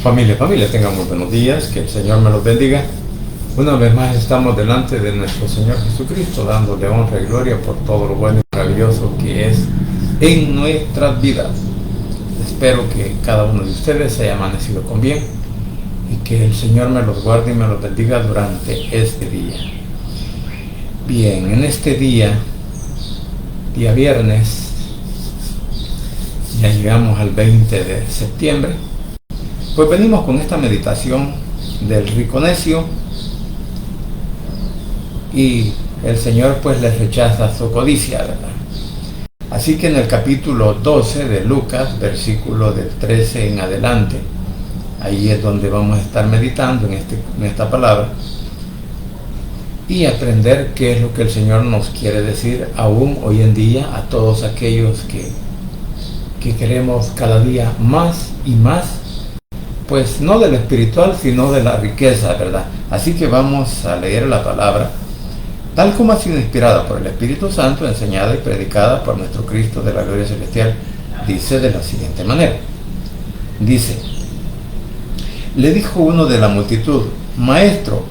Familia, tengan muy buenos días, que el Señor me los bendiga. Una vez más estamos delante de nuestro Señor Jesucristo, dándole honra y gloria por todo lo bueno y maravilloso que es en nuestras vidas. Espero que cada uno de ustedes haya amanecido con bien y que el Señor me los guarde y me los bendiga durante este día. Bien, en este día viernes, ya llegamos al 20 de septiembre, pues venimos con esta meditación del rico necio y el Señor pues les rechaza su codicia, ¿verdad? Así que en el capítulo 12 de Lucas, versículo del 13 en adelante, ahí es donde vamos a estar meditando en esta palabra y aprender qué es lo que el Señor nos quiere decir aún hoy en día a todos aquellos que queremos cada día más y más, pues no de lo espiritual, sino de la riqueza, ¿verdad? Así que vamos a leer la palabra, tal como ha sido inspirada por el Espíritu Santo, enseñada y predicada por nuestro Cristo de la gloria celestial. Dice de la siguiente manera. Dice: le dijo uno de la multitud: Maestro,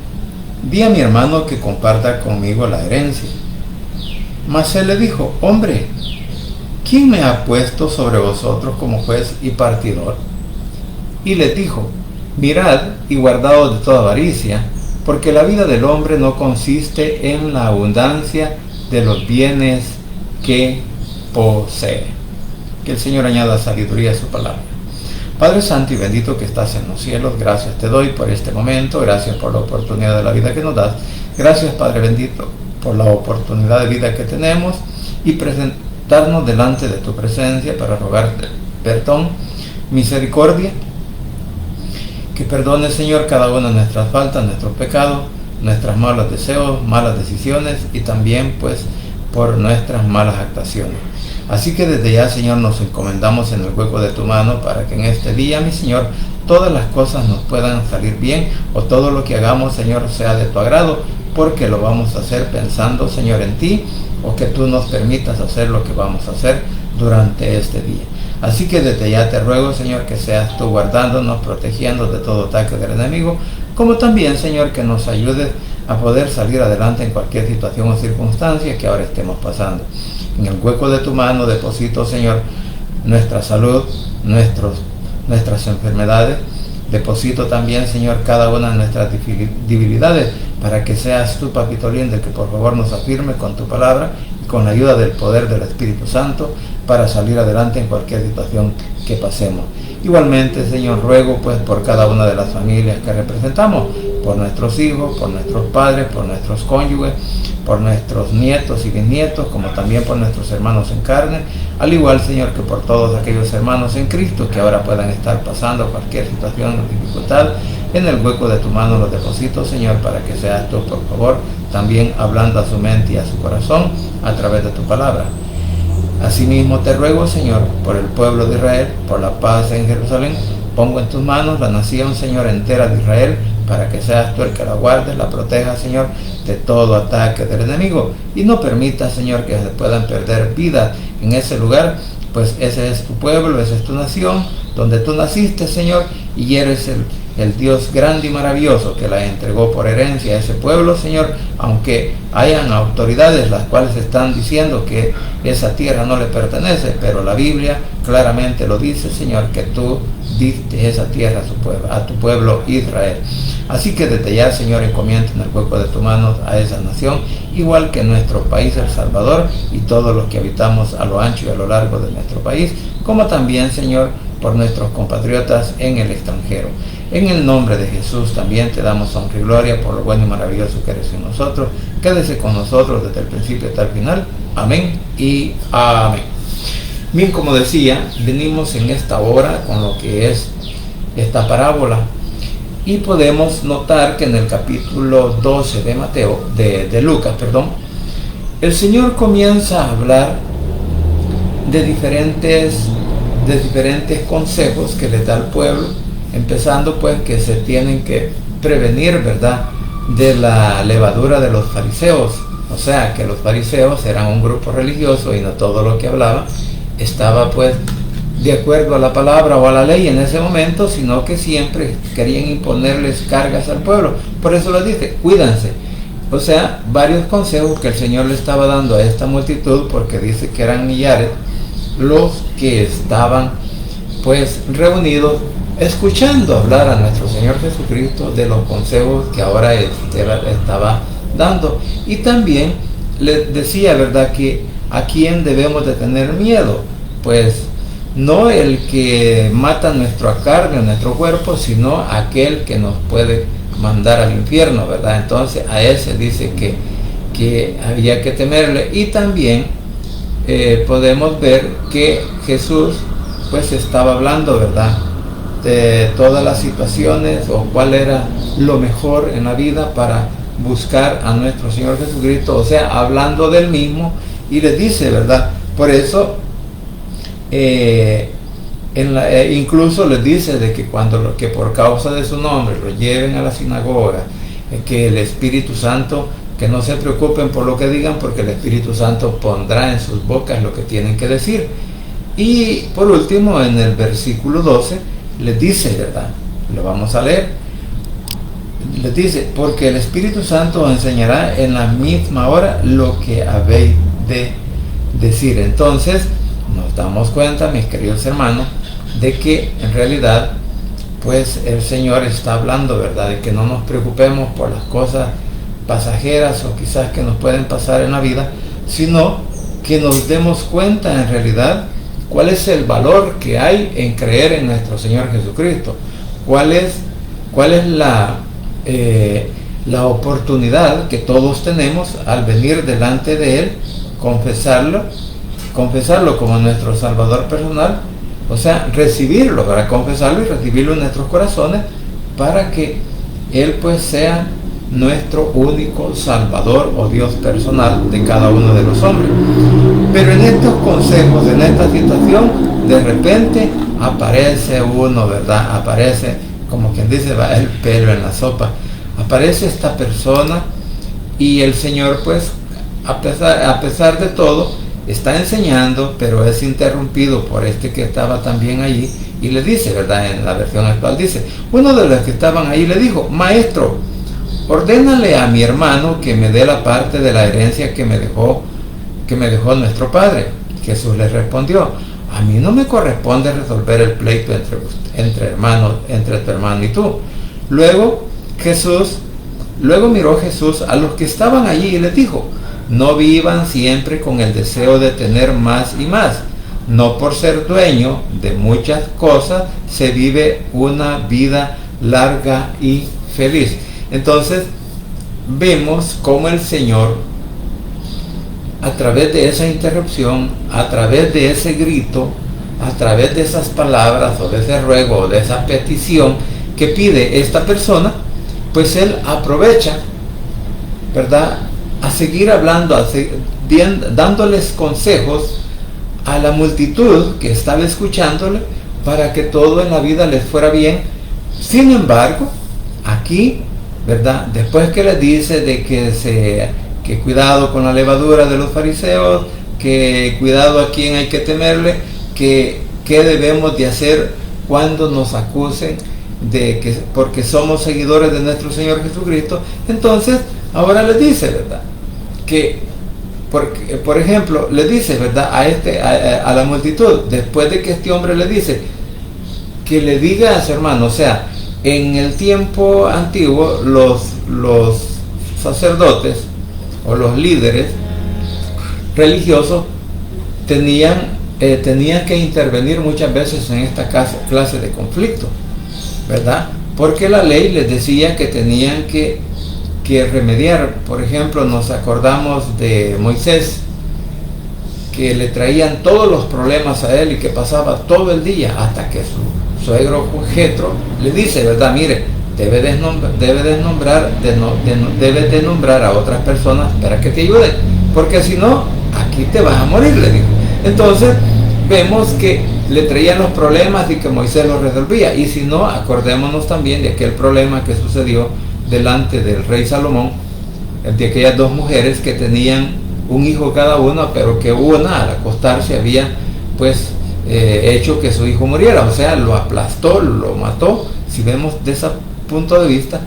di a mi hermano que comparta conmigo la herencia. Mas él le dijo: Hombre, ¿quién me ha puesto sobre vosotros como juez y partidor? Y les dijo: mirad y guardaos de toda avaricia, porque la vida del hombre no consiste en la abundancia de los bienes que posee. Que el Señor añada sabiduría a su palabra. Padre Santo y bendito que estás en los cielos, gracias te doy por este momento, gracias por la oportunidad de la vida que nos das, gracias Padre bendito por la oportunidad de vida que tenemos y presentarnos delante de tu presencia para rogarte perdón, misericordia, que perdone, Señor, cada una de nuestras faltas, nuestros pecados, nuestras malos deseos, malas decisiones y también, pues, por nuestras malas actuaciones. Así que desde ya, Señor, nos encomendamos en el hueco de tu mano para que en este día, mi Señor, todas las cosas nos puedan salir bien o todo lo que hagamos, Señor, sea de tu agrado, porque lo vamos a hacer pensando, Señor, en ti, o que tú nos permitas hacer lo que vamos a hacer durante este día. Así que desde ya te ruego, Señor, que seas tú guardándonos, protegiendo de todo ataque del enemigo, como también, Señor, que nos ayudes a poder salir adelante en cualquier situación o circunstancia que ahora estemos pasando. En el hueco de tu mano deposito, Señor, nuestra salud, nuestras enfermedades. Deposito también, Señor, cada una de nuestras debilidades, para que seas tú, Papito lindo, el que por favor nos afirme con tu palabra y con la ayuda del poder del Espíritu Santo para salir adelante en cualquier situación que pasemos. Igualmente, Señor, ruego pues por cada una de las familias que representamos, por nuestros hijos, por nuestros padres, por nuestros cónyuges, por nuestros nietos y bisnietos, como también por nuestros hermanos en carne, al igual, Señor, que por todos aquellos hermanos en Cristo que ahora puedan estar pasando cualquier situación o dificultad. En el hueco de tu mano los deposito, Señor, para que seas tú, por favor, también hablando a su mente y a su corazón a través de tu palabra. Asimismo te ruego, Señor, por el pueblo de Israel, por la paz en Jerusalén. Pongo en tus manos la nación, Señor, entera de Israel, para que seas tú el que la guarde, la proteja, Señor, de todo ataque del enemigo. Y no permita, Señor, que se puedan perder vidas en ese lugar, pues ese es tu pueblo, esa es tu nación, donde tú naciste, Señor, y eres el Dios grande y maravilloso que la entregó por herencia a ese pueblo, Señor, aunque hayan autoridades las cuales están diciendo que esa tierra no le pertenece, pero la Biblia claramente lo dice, Señor, que tú diste esa tierra a tu pueblo Israel. Así que desde ya, Señor, encomienda en el hueco de tu mano a esa nación, igual que nuestro país, El Salvador, y todos los que habitamos a lo ancho y a lo largo de nuestro país, como también, Señor, por nuestros compatriotas en el extranjero. En el nombre de Jesús también te damos honra y gloria por lo bueno y maravilloso que eres en nosotros. Quédese con nosotros desde el principio hasta el final. Amén y amén. Bien, como decía, venimos en esta hora con lo que es esta parábola y podemos notar que en el capítulo 12 de Lucas, el Señor comienza a hablar de diferentes consejos que les da al pueblo, empezando pues que se tienen que prevenir, ¿verdad?, de la levadura de los fariseos. O sea, que los fariseos eran un grupo religioso y no todo lo que hablaba estaba pues de acuerdo a la palabra o a la ley en ese momento, sino que siempre querían imponerles cargas al pueblo. Por eso les dice, cuídense. O sea, varios consejos que el Señor le estaba dando a esta multitud, porque dice que eran millares los que estaban pues reunidos escuchando hablar a nuestro Señor Jesucristo de los consejos que ahora estaba dando. Y también les decía, ¿verdad?, que a quién debemos de tener miedo. Pues no el que mata nuestra carne, nuestro cuerpo, sino aquel que nos puede mandar al infierno, ¿verdad? Entonces a ese dice que había que temerle. Y también podemos ver que Jesús pues estaba hablando, ¿verdad?, de todas las situaciones o cuál era lo mejor en la vida para buscar a nuestro Señor Jesucristo, o sea, hablando del mismo, y les dice, ¿verdad? Por eso incluso les dice de que que por causa de su nombre lo lleven a la sinagoga, que el Espíritu Santo, que no se preocupen por lo que digan, porque el Espíritu Santo pondrá en sus bocas lo que tienen que decir. Y por último, en el versículo 12 les dice, ¿verdad?, lo vamos a leer, les dice, porque el Espíritu Santo os enseñará en la misma hora lo que habéis de decir. Entonces nos damos cuenta, mis queridos hermanos, de que en realidad pues el Señor está hablando, ¿verdad?, de que no nos preocupemos por las cosas pasajeras o quizás que nos pueden pasar en la vida, sino que nos demos cuenta en realidad cuál es el valor que hay en creer en nuestro Señor Jesucristo, cuál es la oportunidad que todos tenemos al venir delante de Él, confesarlo como nuestro Salvador personal, o sea, recibirlo, para confesarlo y recibirlo en nuestros corazones, para que Él pues sea nuestro único Salvador o Dios personal de cada uno de los hombres. Pero en estos consejos, en esta situación, de repente aparece uno, ¿verdad? Aparece, como quien dice, va el pelo en la sopa. Aparece esta persona y el Señor pues a pesar de todo está enseñando, pero es interrumpido por este que estaba también allí y le dice, ¿verdad?, en la versión actual dice, uno de los que estaban ahí le dijo, maestro, ordénale a mi hermano que me dé la parte de la herencia que me dejó nuestro padre. Jesús le respondió, a mí no me corresponde resolver el pleito entre tu hermano y tú. Luego miró Jesús a los que estaban allí y les dijo, no vivan siempre con el deseo de tener más y más. No por ser dueño de muchas cosas se vive una vida larga y feliz. Entonces vemos cómo el Señor, a través de esa interrupción, a través de ese grito, a través de esas palabras o de ese ruego o de esa petición que pide esta persona, pues Él aprovecha, ¿verdad?, a seguir hablando, dándoles consejos a la multitud que estaba escuchándole para que todo en la vida les fuera bien. Sin embargo, aquí, ¿verdad?, después que les dice de que cuidado con la levadura de los fariseos, que cuidado a quién hay que temerle, que qué debemos de hacer cuando nos acusen porque somos seguidores de nuestro Señor Jesucristo, entonces ahora les dice, ¿verdad?, que por ejemplo le dice, ¿verdad?, a la multitud, después de que este hombre le dice que le diga a su hermano, o sea, en el tiempo antiguo los sacerdotes o los líderes religiosos tenían que intervenir muchas veces en esta clase de conflicto, ¿verdad?, porque la ley les decía que tenían que remediar. Por ejemplo, nos acordamos de Moisés, que le traían todos los problemas a él y que pasaba todo el día hasta que su suegro Jetro le dice, ¿verdad?, mire, debe de nombrar a otras personas para que te ayuden, porque si no, aquí te vas a morir, le dijo. Entonces vemos que le traían los problemas y que Moisés los resolvía. Y si no, acordémonos también de aquel problema que sucedió delante del rey Salomón, de aquellas dos mujeres que tenían un hijo cada una, pero que una al acostarse había pues hecho que su hijo muriera, o sea, lo aplastó, lo mató, si vemos de ese punto de vista,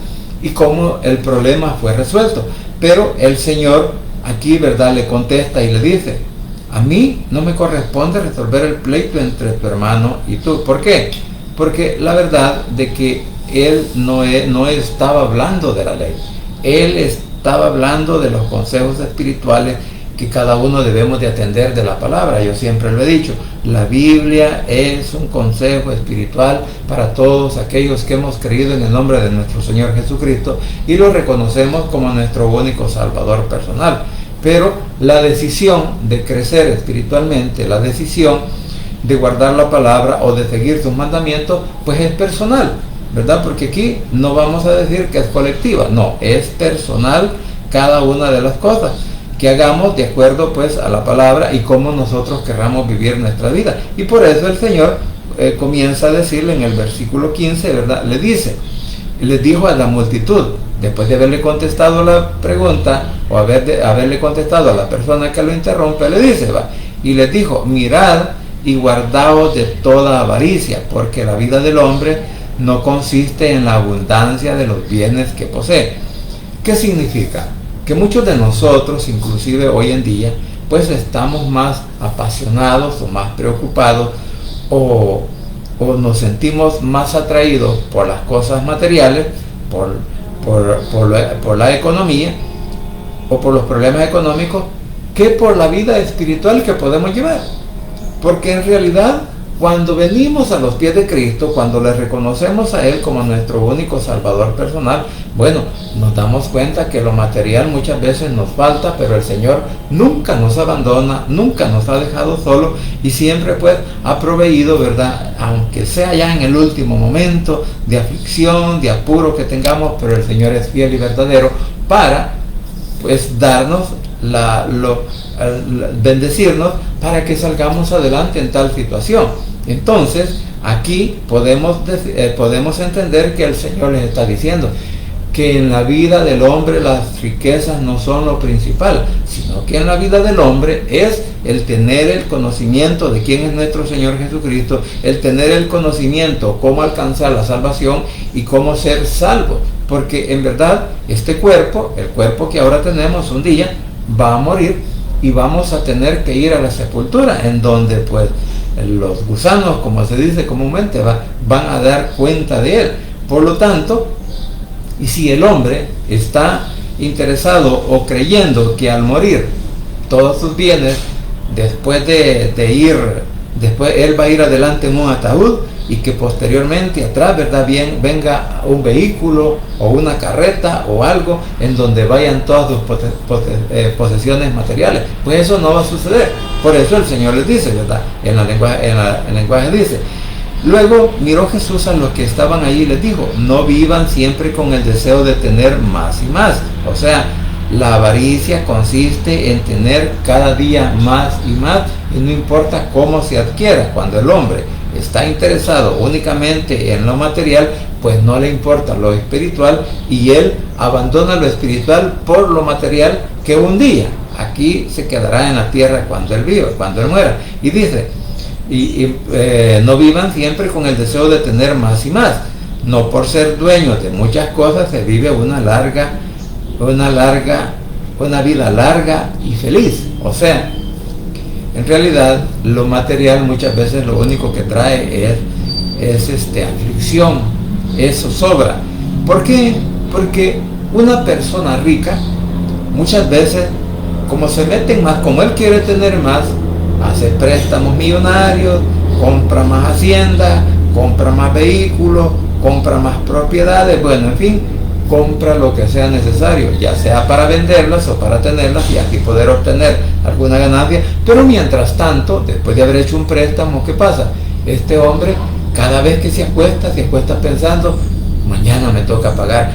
y cómo el problema fue resuelto. Pero el Señor aquí, ¿verdad?, le contesta y le dice: a mí no me corresponde resolver el pleito entre tu hermano y tú. ¿Por qué? Porque la verdad de que él no estaba hablando de la ley, él estaba hablando de los consejos espirituales que cada uno debemos de atender de la palabra. Yo siempre lo he dicho, la Biblia es un consejo espiritual para todos aquellos que hemos creído en el nombre de nuestro Señor Jesucristo y lo reconocemos como nuestro único Salvador personal. Pero la decisión de crecer espiritualmente, la decisión de guardar la palabra o de seguir sus mandamientos, pues es personal, ¿verdad? Porque aquí no vamos a decir que es colectiva, no, es personal cada una de las cosas que hagamos de acuerdo pues a la palabra y cómo nosotros querramos vivir nuestra vida. Y por eso el Señor comienza a decirle en el versículo 15, ¿verdad? Le dice, les dijo a la multitud, después de haberle contestado la pregunta o haberle contestado a la persona que lo interrumpe, le dice, va, y les dijo: mirad y guardaos de toda avaricia, porque la vida del hombre no consiste en la abundancia de los bienes que posee. ¿Qué significa? Que muchos de nosotros, inclusive hoy en día, pues estamos más apasionados o más preocupados o nos sentimos más atraídos por las cosas materiales, por la economía o por los problemas económicos, que por la vida espiritual que podemos llevar. Porque en realidad, cuando venimos a los pies de Cristo, cuando le reconocemos a Él como nuestro único Salvador personal, bueno, nos damos cuenta que lo material muchas veces nos falta, pero el Señor nunca nos abandona, nunca nos ha dejado solo y siempre pues ha proveído, ¿verdad? Aunque sea ya en el último momento de aflicción, de apuro que tengamos, pero el Señor es fiel y verdadero para pues darnos bendecirnos para que salgamos adelante en tal situación. Entonces aquí podemos entender que el Señor les está diciendo que en la vida del hombre las riquezas no son lo principal, sino que en la vida del hombre es el tener el conocimiento de quién es nuestro Señor Jesucristo, el tener el conocimiento cómo alcanzar la salvación y cómo ser salvo, porque en verdad este cuerpo, el cuerpo que ahora tenemos, un día va a morir y vamos a tener que ir a la sepultura, en donde pues los gusanos, como se dice comúnmente, van a dar cuenta de él. Por lo tanto, y si el hombre está interesado o creyendo que al morir todos sus bienes, después él va a ir adelante en un ataúd y que posteriormente atrás, ¿verdad?, venga un vehículo o una carreta o algo en donde vayan todas sus posesiones materiales, pues eso no va a suceder. Por eso el Señor les dice, ¿verdad?, en el lenguaje dice: luego miró Jesús a los que estaban allí y les dijo: no vivan siempre con el deseo de tener más y más. O sea, la avaricia consiste en tener cada día más y más, y no importa cómo se adquiera. Cuando el hombre está interesado únicamente en lo material, pues no le importa lo espiritual y él abandona lo espiritual por lo material, que un día aquí se quedará en la tierra cuando él viva, cuando él muera. Y dice: no vivan siempre con el deseo de tener más y más. No por ser dueños de muchas cosas se vive una vida larga y feliz. O sea, en realidad lo material muchas veces lo único que trae es aflicción, es zozobra. ¿Por qué? Porque una persona rica muchas veces, como se meten más, como él quiere tener más, hace préstamos millonarios, compra más hacienda, compra más vehículos, compra más propiedades, bueno, en fin, compra lo que sea necesario, ya sea para venderlas o para tenerlas y así poder obtener alguna ganancia. Pero mientras tanto, después de haber hecho un préstamo, ¿qué pasa? Este hombre, cada vez que se acuesta pensando: mañana me toca pagar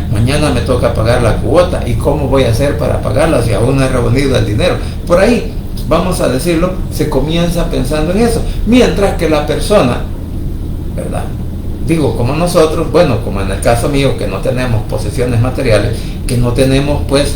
la cuota, y cómo voy a hacer para pagarla si aún no he reunido el dinero. Por ahí, vamos a decirlo, se comienza pensando en eso, mientras que la persona, ¿verdad?, digo, como nosotros, bueno, como en el caso mío, que no tenemos posesiones materiales, que no tenemos pues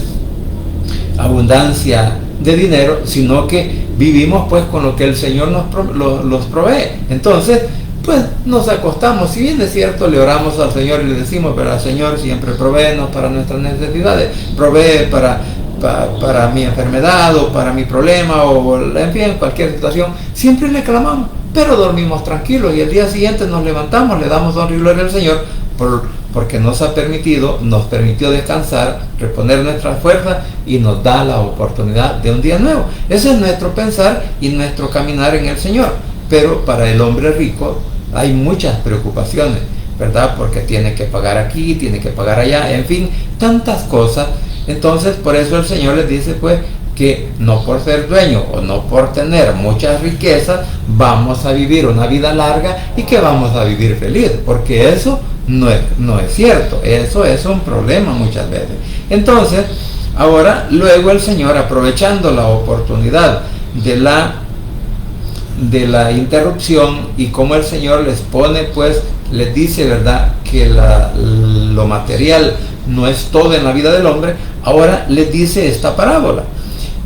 abundancia de dinero, sino que vivimos pues con lo que el Señor los provee. Entonces, pues nos acostamos, si bien es cierto, le oramos al Señor y le decimos, pero el Señor siempre provéenos para nuestras necesidades, provee para mi enfermedad o para mi problema o en fin, cualquier situación, siempre le clamamos, pero dormimos tranquilos y el día siguiente nos levantamos, le damos honra y gloria al Señor porque nos permitió descansar, reponer nuestras fuerzas y nos da la oportunidad de un día nuevo. Ese es nuestro pensar y nuestro caminar en el Señor. Pero para el hombre rico hay muchas preocupaciones, ¿verdad? Porque tiene que pagar aquí, tiene que pagar allá, en fin, tantas cosas. Entonces, por eso el Señor les dice, pues, que no por ser dueño o no por tener muchas riquezas, vamos a vivir una vida larga y que vamos a vivir feliz, porque eso no es cierto. Eso es un problema muchas veces. Entonces, ahora, luego el Señor, aprovechando la oportunidad de la interrupción y como el Señor les pone, pues les dice, ¿verdad?, que lo material no es todo en la vida del hombre, ahora les dice esta parábola.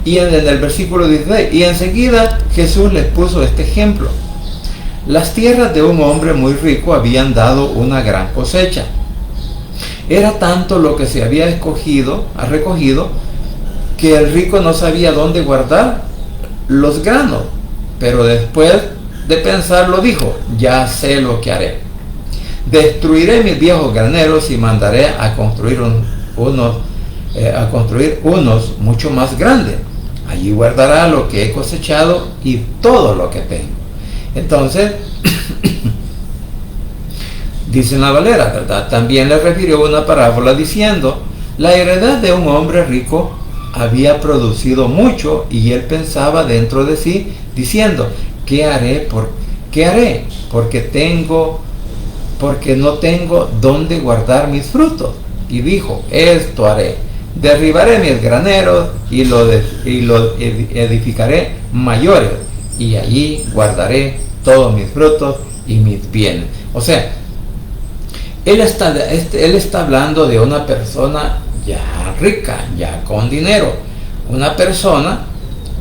Y en el versículo 16, y enseguida Jesús les puso este ejemplo. Las tierras de un hombre muy rico habían dado una gran cosecha. Era tanto lo que se había recogido, que el rico no sabía dónde guardar los granos. Pero después de pensarlo dijo, ya sé lo que haré. Destruiré mis viejos graneros y mandaré a construir unos mucho más grandes. Allí guardará lo que he cosechado y todo lo que tengo. Entonces, dice en la Valera, ¿verdad? También le refirió una parábola diciendo, la heredad de un hombre rico había producido mucho y él pensaba dentro de sí, diciendo, ¿qué haré? Porque no tengo dónde guardar mis frutos. Y dijo, esto haré, derribaré mis graneros y los edificaré mayores, y allí guardaré todos mis frutos y mis bienes. O sea, él está hablando de una persona ya rica, ya con dinero, una persona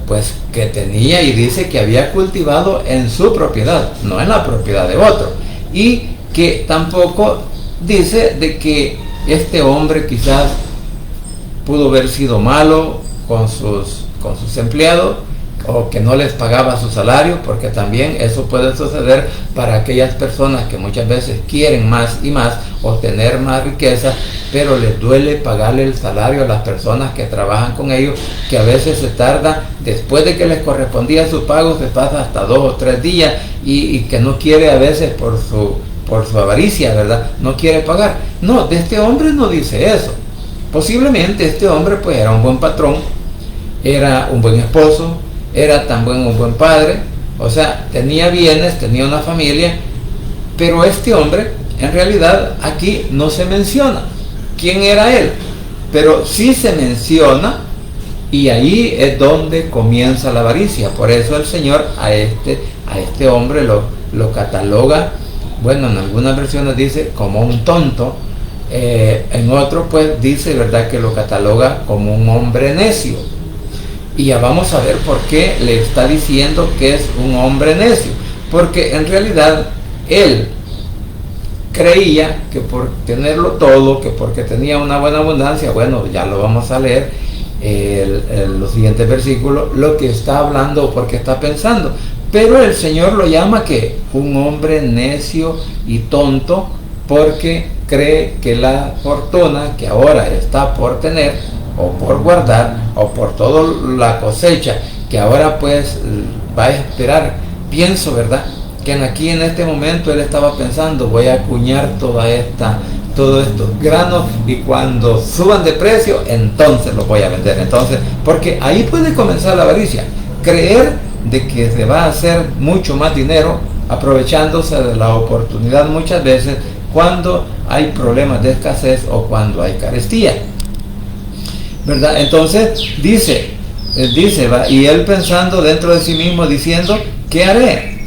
pues que tenía y dice que había cultivado en su propiedad, no en la propiedad de otro, y que tampoco dice de que este hombre quizás pudo haber sido malo con sus empleados o que no les pagaba su salario, porque también eso puede suceder para aquellas personas que muchas veces quieren más y más o tener más riqueza, pero les duele pagarle el salario a las personas que trabajan con ellos, que a veces se tarda, después de que les correspondía su pago, se pasa hasta 2 o 3 días y que no quiere a veces por su avaricia, ¿verdad? No quiere pagar. No, de este hombre no dice eso. Posiblemente este hombre pues era un buen patrón, era un buen esposo, era también un buen padre, o sea, tenía bienes, tenía una familia, pero este hombre, en realidad, aquí no se menciona quién era él, pero sí se menciona, y ahí es donde comienza la avaricia. Por eso el Señor a este hombre lo cataloga, bueno, en algunas versiones dice como un tonto, en otro pues dice, ¿verdad?, que lo cataloga como un hombre necio. Y ya vamos a ver por qué le está diciendo que es un hombre necio. Porque en realidad él creía que por tenerlo todo, que porque tenía una buena abundancia, bueno, ya lo vamos a leer los siguientes versículos, lo que está hablando, porque está pensando. Pero el Señor lo llama que un hombre necio y tonto, porque cree que la fortuna que ahora está por tener, o por guardar, o por toda la cosecha que ahora pues va a esperar, pienso, ¿verdad?, que aquí en este momento él estaba pensando, voy a acuñar todos estos granos y cuando suban de precio, entonces los voy a vender. Entonces, porque ahí puede comenzar la avaricia, creer de que se va a hacer mucho más dinero aprovechándose de la oportunidad muchas veces cuando hay problemas de escasez o cuando hay carestía, ¿verdad? Entonces dice, y él pensando dentro de sí mismo diciendo, ¿qué haré?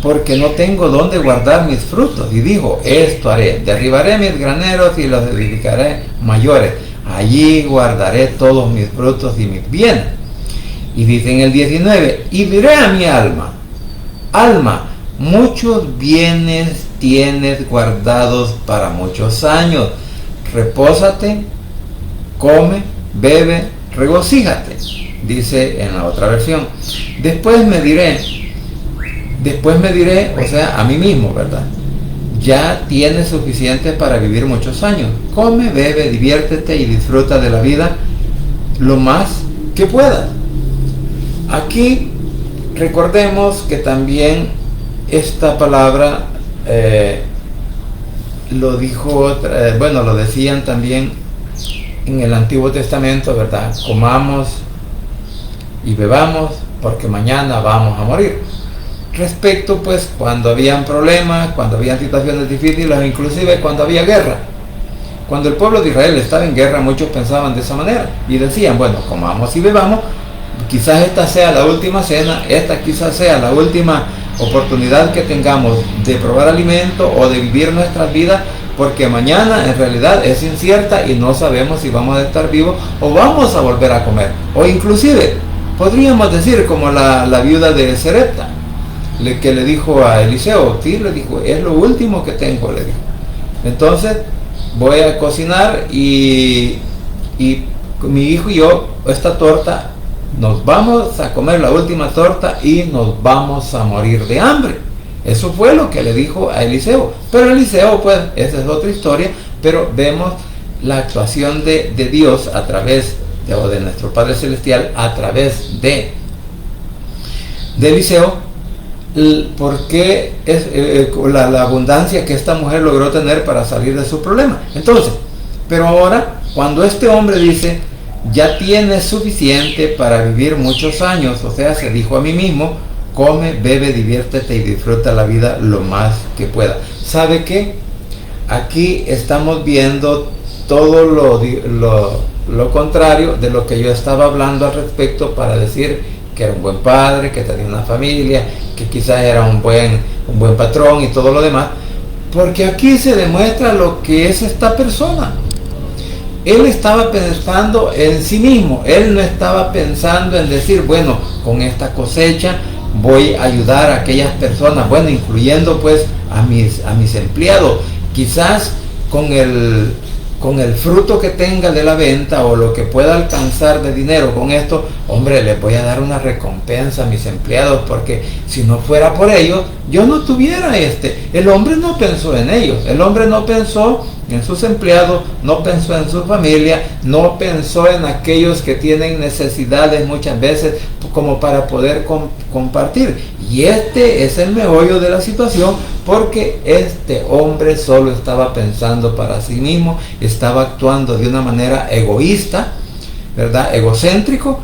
Porque no tengo dónde guardar mis frutos. Y dijo, esto haré, derribaré mis graneros y los edificaré mayores, allí guardaré todos mis frutos y mis bienes. Y dice en el 19, y diré a mi alma, alma, muchos bienes tienes guardados para muchos años, repósate, come, bebe, regocíjate, dice en la otra versión. Después me diré, o sea, a mí mismo, ¿verdad? Ya tienes suficiente para vivir muchos años. Come, bebe, diviértete y disfruta de la vida lo más que puedas. Aquí recordemos que también esta palabra lo dijo, lo decían también en el Antiguo Testamento, ¿verdad? Comamos y bebamos porque mañana vamos a morir. Respecto, pues, cuando habían problemas, cuando habían situaciones difíciles, o inclusive cuando había guerra. Cuando el pueblo de Israel estaba en guerra, muchos pensaban de esa manera y decían, bueno, comamos y bebamos, quizás esta sea la última cena, esta quizás sea la última oportunidad que tengamos de probar alimento o de vivir nuestras vidas, porque mañana en realidad es incierta y no sabemos si vamos a estar vivos o vamos a volver a comer. O inclusive, podríamos decir como la viuda de Sarepta, que le dijo a Eliseo, sí, le dijo, es lo último que tengo, le dijo. Entonces voy a cocinar y mi hijo y yo, esta torta, nos vamos a comer la última torta y nos vamos a morir de hambre. Eso fue lo que le dijo a Eliseo. Pero Eliseo, pues, esa es otra historia, pero vemos la actuación de Dios a través de nuestro Padre Celestial, a través de Eliseo, porque es la abundancia que esta mujer logró tener para salir de su problema. Entonces, pero ahora, cuando este hombre dice, ya tienes suficiente para vivir muchos años, o sea, se dijo a mí mismo, come, bebe, diviértete y disfruta la vida lo más que pueda. ¿Sabe qué? Aquí estamos viendo todo lo contrario de lo que yo estaba hablando al respecto para decir que era un buen padre, que tenía una familia, que quizás era un buen patrón y todo lo demás, porque aquí se demuestra lo que es esta persona. Él estaba pensando en sí mismo, él no estaba pensando en decir, bueno, con esta cosecha voy a ayudar a aquellas personas, bueno, incluyendo pues a mis empleados, quizás con el fruto que tenga de la venta o lo que pueda alcanzar de dinero con esto, hombre, les voy a dar una recompensa a mis empleados, porque si no fuera por ellos, yo no tuviera El hombre no pensó en ellos, el hombre no pensó en sus empleados, no pensó en su familia, no pensó en aquellos que tienen necesidades muchas veces como para poder compartir. Y es el meollo de la situación, porque este hombre solo estaba pensando para sí mismo, estaba actuando de una manera egoísta, ¿verdad? Egocéntrico,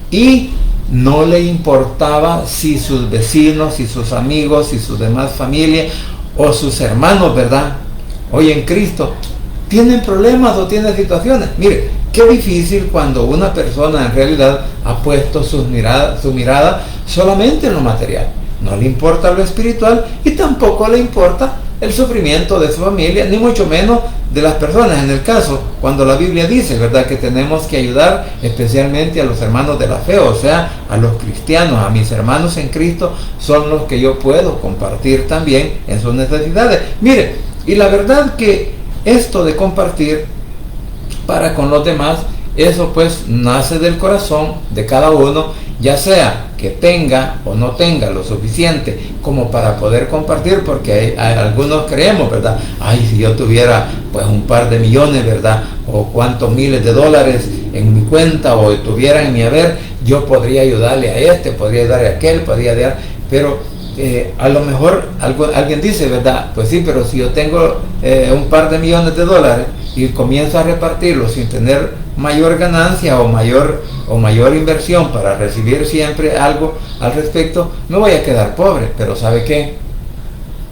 y no le importaba si sus vecinos, si sus amigos, si sus demás familias o sus hermanos, ¿verdad?, hoy en Cristo, tienen problemas o tienen situaciones. Mire, qué difícil cuando una persona en realidad ha puesto su mirada solamente en lo material. No le importa lo espiritual y tampoco le importa el sufrimiento de su familia, ni mucho menos de las personas. En el caso, cuando la Biblia dice, ¿verdad?, que tenemos que ayudar especialmente a los hermanos de la fe, o sea, a los cristianos, a mis hermanos en Cristo, son los que yo puedo compartir también en sus necesidades. Mire, y la verdad que esto de compartir para con los demás, eso pues nace del corazón de cada uno, ya sea que tenga o no tenga lo suficiente como para poder compartir, porque hay algunos creemos, ¿verdad? Ay, si yo tuviera pues un par de millones, ¿verdad?, o cuántos miles de dólares en mi cuenta, o tuviera en mi haber, yo podría ayudarle a podría ayudarle a aquel, podría dar, pero a lo mejor alguien dice, ¿verdad?, pues sí, pero si yo tengo un par de millones de dólares y comienzo a repartirlo sin tener mayor ganancia o mayor inversión para recibir siempre algo al respecto, me voy a quedar pobre. Pero ¿sabe qué?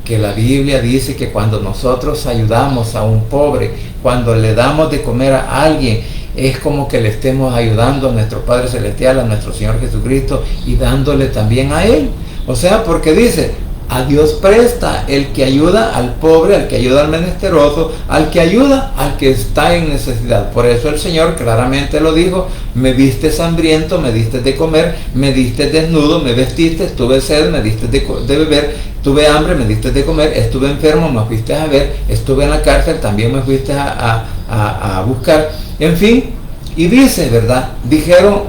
Que la Biblia dice que cuando nosotros ayudamos a un pobre, cuando le damos de comer a alguien, es como que le estemos ayudando a nuestro Padre Celestial, a nuestro Señor Jesucristo, y dándole también a Él. O sea, porque dice, a Dios presta, el que ayuda al pobre, al que ayuda al menesteroso, al que ayuda al que está en necesidad. Por eso el Señor claramente lo dijo: me vistes hambriento, me diste de comer, me diste desnudo, me vestiste, tuve sed, me diste de beber, tuve hambre, me diste de comer, estuve enfermo, me fuiste a ver, estuve en la cárcel, también me fuiste a buscar. En fin, y dice, ¿verdad? Dijeron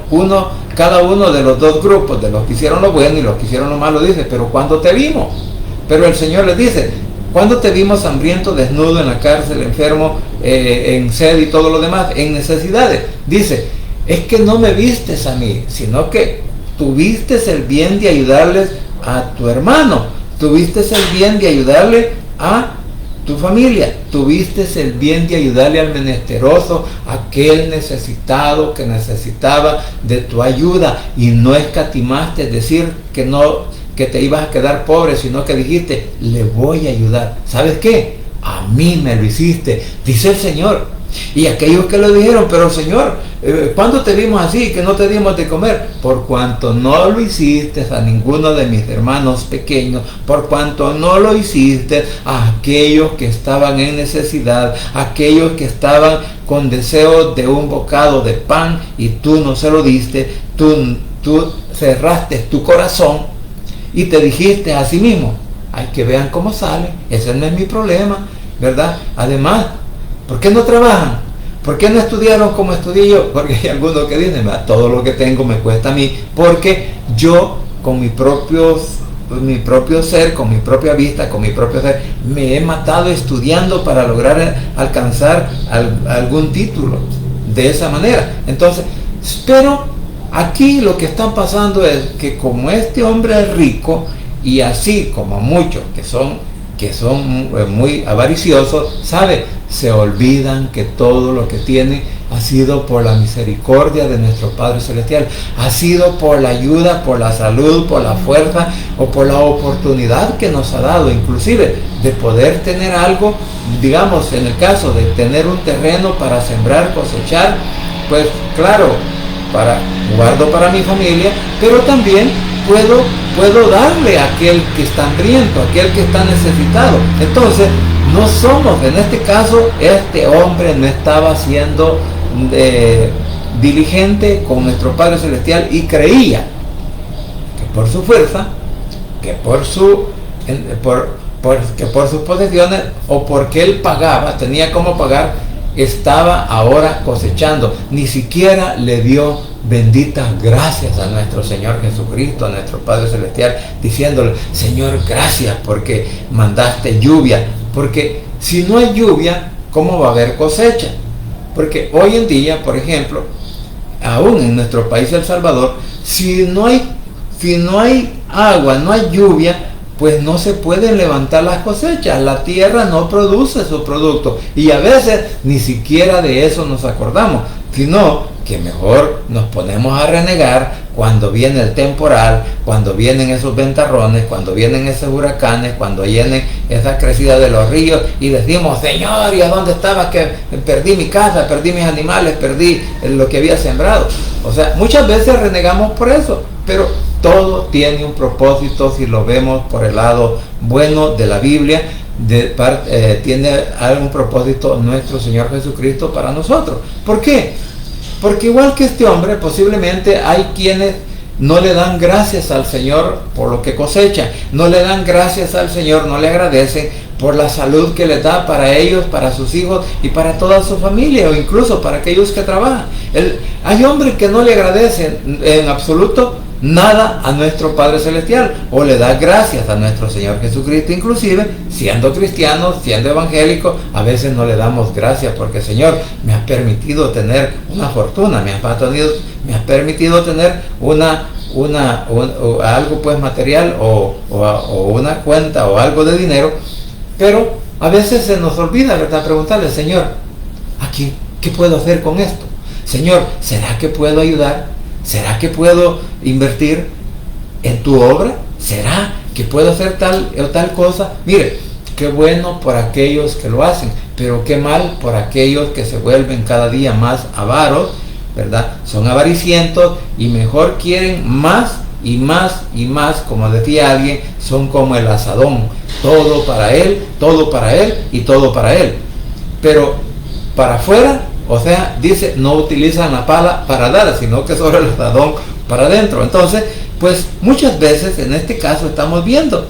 cada uno de los dos grupos, de los que hicieron lo bueno y los que hicieron lo malo, dice: pero ¿cuándo te vimos? Pero el Señor les dice: ¿cuándo te vimos hambriento, desnudo, en la cárcel, enfermo, en sed y todo lo demás, en necesidades? Dice: es que no me vistes a mí, sino que tuviste el bien de ayudarles a tu hermano, tuviste el bien de ayudarle a tu familia, tuviste el bien de ayudarle al menesteroso, aquel necesitado que necesitaba de tu ayuda, y no escatimaste decir que te ibas a quedar pobre, sino que dijiste: le voy a ayudar. ¿Sabes qué? A mí me lo hiciste, dice el Señor. Y aquellos que lo dijeron: pero Señor, ¿cuándo te vimos así que no te dimos de comer? Por cuanto no lo hiciste a ninguno de mis hermanos pequeños, por cuanto no lo hiciste a aquellos que estaban en necesidad, aquellos que estaban con deseo de un bocado de pan, y tú no se lo diste, tú cerraste tu corazón y te dijiste a sí mismo: hay que vean cómo sale, ese no es mi problema, ¿verdad? Además, ¿por qué no trabajan? ¿Por qué no estudiaron como estudié yo? Porque hay algunos que dicen: todo lo que tengo me cuesta a mí, porque yo con mi propio ser, con mi propia vista, con mi propio ser, me he matado estudiando para lograr alcanzar algún título de esa manera. Entonces, pero aquí lo que está pasando es que, como este hombre es rico, y así como muchos que son muy avariciosos, ¿sabe? Se olvidan que todo lo que tienen ha sido por la misericordia de nuestro Padre Celestial, ha sido por la ayuda, por la salud, por la fuerza o por la oportunidad que nos ha dado, inclusive de poder tener algo, digamos, en el caso de tener un terreno para sembrar, cosechar, pues claro, guardo para mi familia, pero también puedo darle a aquel que está hambriento, a aquel que está necesitado. Entonces, no somos, en este caso, este hombre no estaba siendo diligente con nuestro Padre Celestial, y creía que por su fuerza, que por sus posesiones, o porque él pagaba, tenía cómo pagar, estaba ahora cosechando. Ni siquiera le dio benditas gracias a nuestro Señor Jesucristo, a nuestro Padre Celestial, diciéndole: Señor, gracias porque mandaste lluvia. Porque si no hay lluvia, ¿cómo va a haber cosecha? Porque hoy en día, por ejemplo, aún en nuestro país, El Salvador, si no hay agua, no hay lluvia, pues no se pueden levantar las cosechas, la tierra no produce su producto, y a veces ni siquiera de eso nos acordamos, sino que mejor nos ponemos a renegar cuando viene el temporal, cuando vienen esos ventarrones, cuando vienen esos huracanes, cuando vienen esa crecida de los ríos, y decimos: Señor, ¿y a dónde estabas? Que perdí mi casa, perdí mis animales, perdí lo que había sembrado. O sea, muchas veces renegamos por eso, pero todo tiene un propósito. Si lo vemos por el lado bueno de la Biblia, tiene algún propósito nuestro Señor Jesucristo para nosotros. ¿Por qué? Porque igual que este hombre, posiblemente hay quienes no le dan gracias al Señor por lo que cosecha, no le dan gracias al Señor, no le agradecen por la salud que les da para ellos, para sus hijos y para toda su familia, o incluso para aquellos que trabajan. Hay hombres que no le agradecen en absoluto nada a nuestro Padre Celestial, o le da gracias a nuestro Señor Jesucristo. Inclusive siendo cristianos, siendo evangélicos, a veces no le damos gracias porque: Señor, me has permitido tener una fortuna, me has permitido tener algo pues material, o una cuenta, o algo de dinero. Pero a veces se nos olvida, ¿verdad?, preguntarle: Señor, aquí, ¿qué puedo hacer con esto? Señor, ¿será que puedo ayudar? ¿Será que puedo invertir en tu obra? ¿Será que puedo hacer tal o tal cosa? Mire, qué bueno por aquellos que lo hacen, pero qué mal por aquellos que se vuelven cada día más avaros, ¿verdad? Son avaricientos y mejor quieren más y más, como decía alguien, son como el asadón, todo para él y todo para él. Pero para afuera, o sea, dice, no utilizan la pala para dar, sino que solo el asadón para adentro. Entonces, pues muchas veces en este caso estamos viendo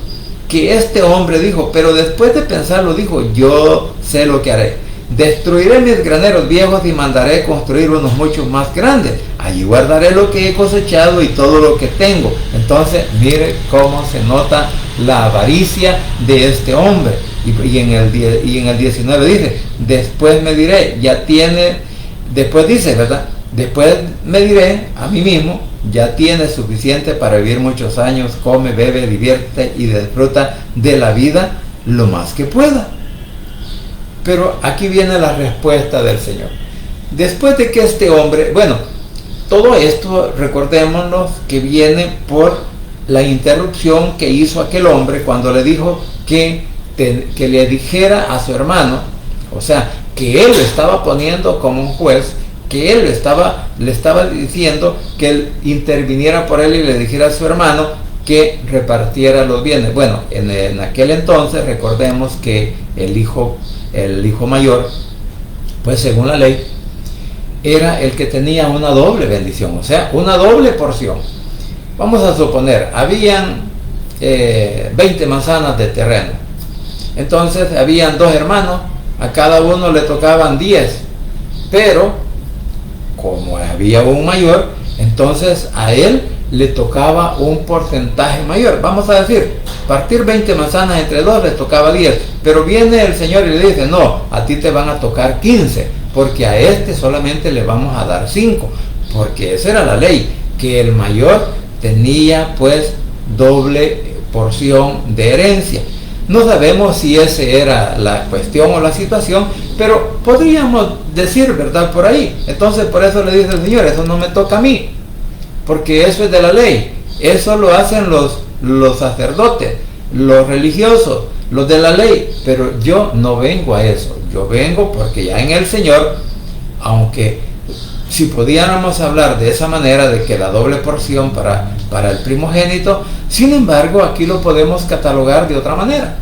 que este hombre dijo, pero después de pensarlo dijo, yo sé lo que haré. Destruiré mis graneros viejos y mandaré construir unos muchos más grandes. Allí guardaré lo que he cosechado y todo lo que tengo. Entonces, mire cómo se nota la avaricia de este hombre. Y en el 19 dice, después me diré, después dice, ¿verdad? Después me diré a mí mismo, ya tiene suficiente para vivir muchos años, come, bebe, divierte y disfruta de la vida lo más que pueda. Pero aquí viene la respuesta del Señor. Después de que este hombre, bueno, todo esto recordémonos que viene por la interrupción que hizo aquel hombre cuando le dijo que le dijera a su hermano, o sea, que él le estaba poniendo como un juez, que él le estaba diciendo que él interviniera por él y le dijera a su hermano que repartiera los bienes. Bueno, en aquel entonces recordemos que el hijo mayor, pues según la ley, era el que tenía una doble bendición, o sea, una doble porción. Vamos a suponer, habían 20 manzanas de terreno. Entonces habían 2 hermanos, a cada uno le tocaban 10, pero como había un mayor, entonces a él le tocaba un porcentaje mayor. Vamos a decir, partir 20 manzanas entre 2 les tocaba 10, pero viene el Señor y le dice, no, a ti te van a tocar 15, porque a este solamente le vamos a dar 5, porque esa era la ley, que el mayor tenía pues doble porción de herencia. No sabemos si esa era la cuestión o la situación, pero podríamos decir, ¿verdad? Por ahí. Entonces por eso le dice el Señor, eso no me toca a mí, porque eso es de la ley, eso lo hacen los sacerdotes, los religiosos, los de la ley, pero yo no vengo a eso, yo vengo porque ya en el Señor, aunque si pudiéramos hablar de esa manera de que la doble porción para el primogénito, sin embargo aquí lo podemos catalogar de otra manera,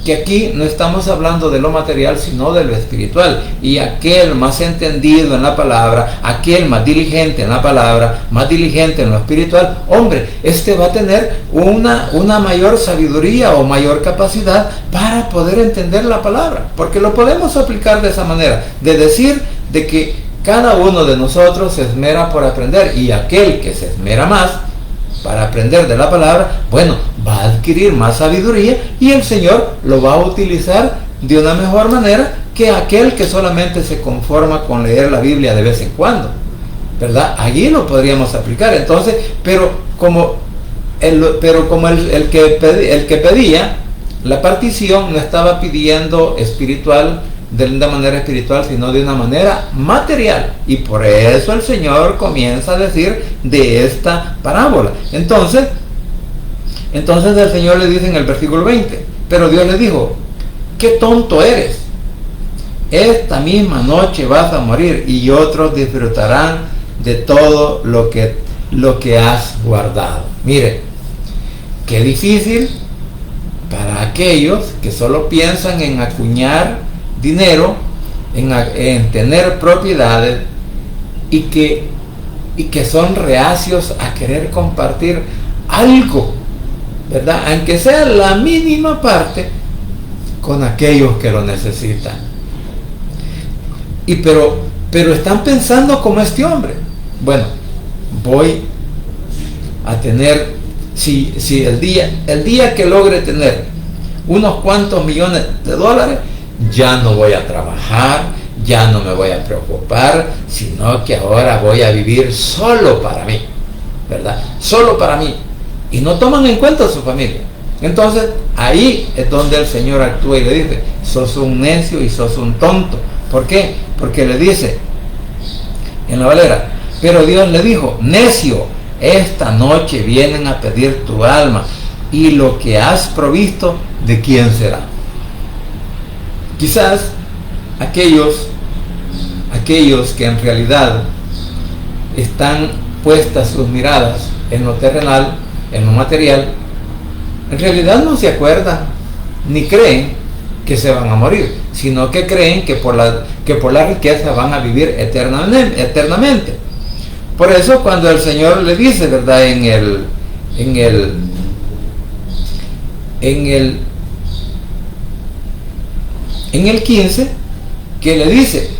que aquí no estamos hablando de lo material sino de lo espiritual, y aquel más entendido en la palabra, aquel más diligente en la palabra, más diligente en lo espiritual, hombre, este va a tener una mayor sabiduría o mayor capacidad para poder entender la palabra, porque lo podemos aplicar de esa manera, de decir de que cada uno de nosotros se esmera por aprender, y aquel que se esmera más para aprender de la palabra, bueno, va a adquirir más sabiduría y el Señor lo va a utilizar de una mejor manera que aquel que solamente se conforma con leer la Biblia de vez en cuando, ¿verdad? Allí lo podríamos aplicar. Entonces, pero como el que pedía la partición no estaba pidiendo de una manera espiritual, sino de una manera material, y por eso el Señor comienza a decir de esta parábola. Entonces el Señor le dice en el versículo 20, pero Dios le dijo, qué tonto eres, esta misma noche vas a morir y otros disfrutarán de todo lo que has guardado. Mire, qué difícil para aquellos que solo piensan en acuñar dinero, en tener propiedades, y que son reacios a querer compartir algo, ¿verdad? Aunque sea la mínima parte, con aquellos que lo necesitan. Pero están pensando como este hombre. Bueno, voy a tener, si el día que logre tener unos cuantos millones de dólares, ya no voy a trabajar, ya no me voy a preocupar, sino que ahora voy a vivir solo para mí, ¿verdad? Solo para mí. Y no toman en cuenta a su familia. Entonces, ahí es donde el Señor actúa y le dice, sos un necio y sos un tonto. ¿Por qué? Porque le dice en la Valera, pero Dios le dijo, necio, esta noche vienen a pedir tu alma, y lo que has provisto, ¿de quién será? Quizás aquellos que en realidad están puestas sus miradas en lo terrenal, en lo material, en realidad no se acuerdan ni creen que se van a morir, sino que creen que por la riqueza van a vivir eternamente. Por eso cuando el Señor le dice, ¿verdad? En el 15, que le dice,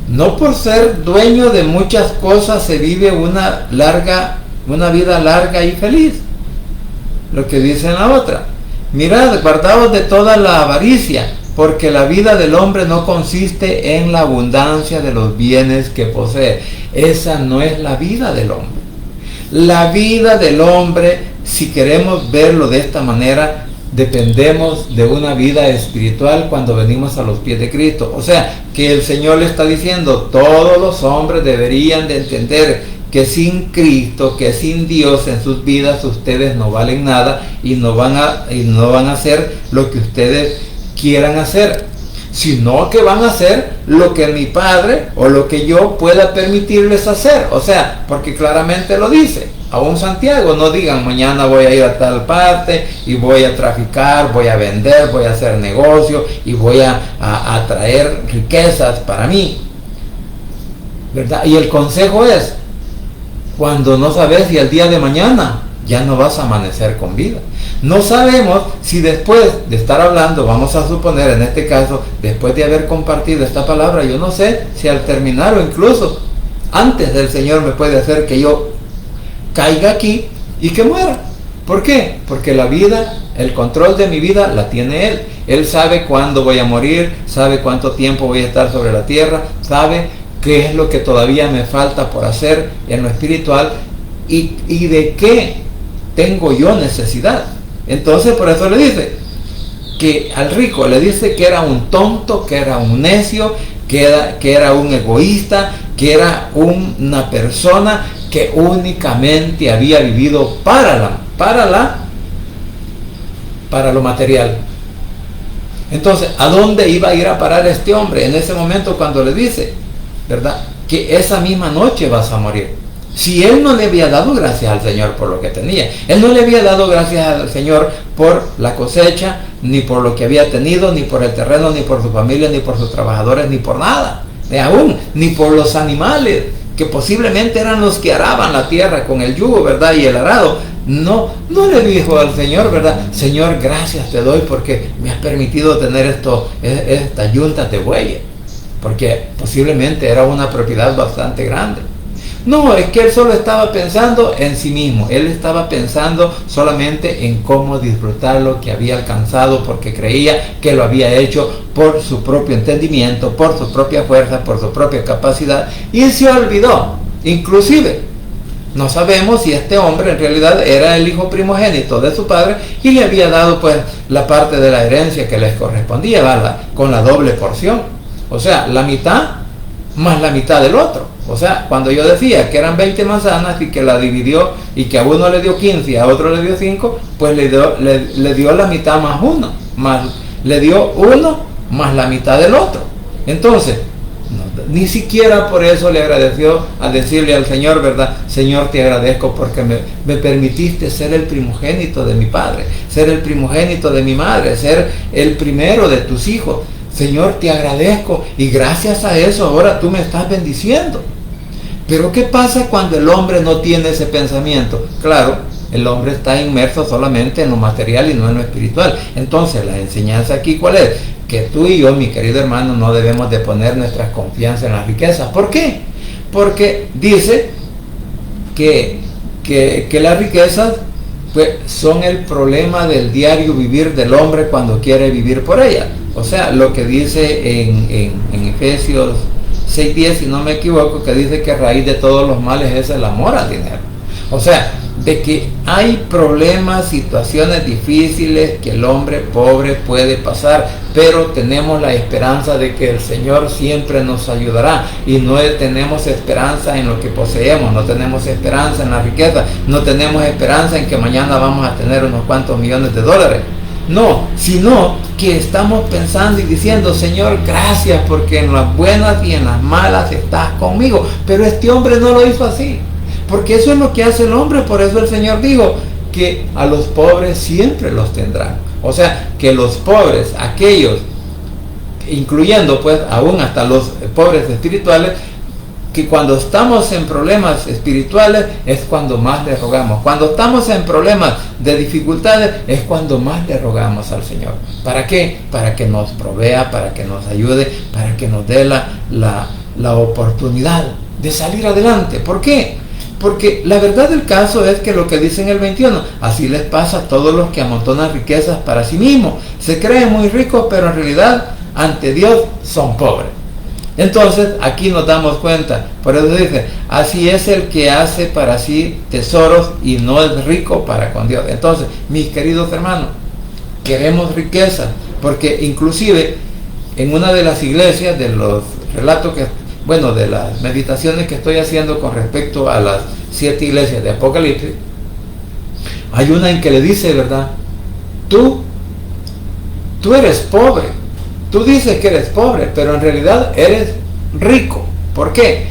no por ser dueño de muchas cosas se vive una vida larga y feliz. Lo que dice en la otra, mirad, guardaos de toda la avaricia, porque la vida del hombre no consiste en la abundancia de los bienes que posee. Esa no es la vida del hombre. La vida del hombre, si queremos verlo de esta manera, dependemos de una vida espiritual cuando venimos a los pies de Cristo. O sea, que el Señor le está diciendo, todos los hombres deberían de entender que sin Cristo, que sin Dios en sus vidas, ustedes no valen nada y no van a hacer lo que ustedes quieran hacer, sino que van a hacer lo que mi Padre o lo que yo pueda permitirles hacer. O sea, porque claramente lo dice, aún Santiago, no digan mañana voy a ir a tal parte y voy a traficar, voy a vender, voy a hacer negocio y voy a traer riquezas para mí, ¿verdad? Y el consejo es, cuando no sabes si el día de mañana ya no vas a amanecer con vida. No sabemos si después de estar hablando, vamos a suponer en este caso, después de haber compartido esta palabra, yo no sé si al terminar o incluso antes del Señor me puede hacer que yo caiga aquí y que muera. ¿Por qué? Porque la vida, el control de mi vida la tiene Él. Él sabe cuándo voy a morir, sabe cuánto tiempo voy a estar sobre la tierra, sabe qué es lo que todavía me falta por hacer en lo espiritual y de qué tengo yo necesidad. Entonces por eso le dice que al rico le dice que era un tonto, que era un necio, que era un egoísta, que era una persona que únicamente había vivido para lo material. Entonces, ¿a dónde iba a ir a parar este hombre en ese momento cuando le dice, ¿verdad?, que esa misma noche vas a morir? Si él no le había dado gracias al Señor por lo que tenía, él no le había dado gracias al Señor por la cosecha, ni por lo que había tenido, ni por el terreno, ni por su familia, ni por sus trabajadores, ni por nada, ni por los animales, que posiblemente eran los que araban la tierra con el yugo, ¿verdad?, y el arado. No le dijo al Señor, ¿verdad?, Señor, gracias te doy porque me has permitido tener estas yuntas de bueyes, porque posiblemente era una propiedad bastante grande. No, es que él solo estaba pensando en sí mismo. Él estaba pensando solamente en cómo disfrutar lo que había alcanzado, porque creía que lo había hecho por su propio entendimiento, por su propia fuerza, por su propia capacidad, y se olvidó. Inclusive, no sabemos si este hombre en realidad era el hijo primogénito de su padre y le había dado pues la parte de la herencia que les correspondía, con la doble porción. O sea, la mitad más la mitad del otro. O sea, cuando yo decía que eran 20 manzanas y que la dividió y que a uno le dio 15 y a otro le dio 5, pues le dio la mitad más uno, le dio uno más la mitad del otro. Entonces, ni siquiera por eso le agradeció a decirle al Señor, ¿verdad?, Señor, te agradezco porque me permitiste ser el primogénito de mi padre, ser el primogénito de mi madre, ser el primero de tus hijos. Señor, te agradezco y gracias a eso ahora tú me estás bendiciendo. Pero ¿qué pasa cuando el hombre no tiene ese pensamiento? Claro, el hombre está inmerso solamente en lo material y no en lo espiritual. Entonces, la enseñanza aquí, ¿cuál es? Que tú y yo, mi querido hermano, no debemos de poner nuestra confianza en las riquezas. ¿Por qué? Porque dice que las riquezas pues, son el problema del diario vivir del hombre cuando quiere vivir por ellas. O sea, lo que dice en Efesios 6:10, si no me equivoco, que dice que raíz de todos los males es el amor al dinero. O sea, de que hay problemas, situaciones difíciles que el hombre pobre puede pasar, pero tenemos la esperanza de que el Señor siempre nos ayudará, y no tenemos esperanza en lo que poseemos, no tenemos esperanza en la riqueza, no tenemos esperanza en que mañana vamos a tener unos cuantos millones de dólares. No, sino que estamos pensando y diciendo, Señor, gracias porque en las buenas y en las malas estás conmigo. Pero este hombre no lo hizo así, porque eso es lo que hace el hombre. Por eso el Señor dijo que a los pobres siempre los tendrán. O sea, que los pobres, aquellos, incluyendo pues aún hasta los pobres espirituales, que cuando estamos en problemas espirituales es cuando más le rogamos. Cuando estamos en problemas de dificultades es cuando más le rogamos al Señor. ¿Para qué? Para que nos provea, para que nos ayude, para que nos dé la oportunidad de salir adelante. ¿Por qué? Porque la verdad del caso es que lo que dice en el 21, así les pasa a todos los que amontonan riquezas para sí mismos. Se creen muy ricos, pero en realidad ante Dios son pobres. Entonces aquí nos damos cuenta, por eso dice, así es el que hace para sí tesoros y no es rico para con Dios. Entonces, mis queridos hermanos, queremos riqueza, porque inclusive en una de las iglesias, de los relatos de las meditaciones que estoy haciendo con respecto a las 7 iglesias de Apocalipsis, hay una en que le dice, ¿verdad? Tú eres pobre. Tú dices que eres pobre, pero en realidad eres rico. ¿Por qué?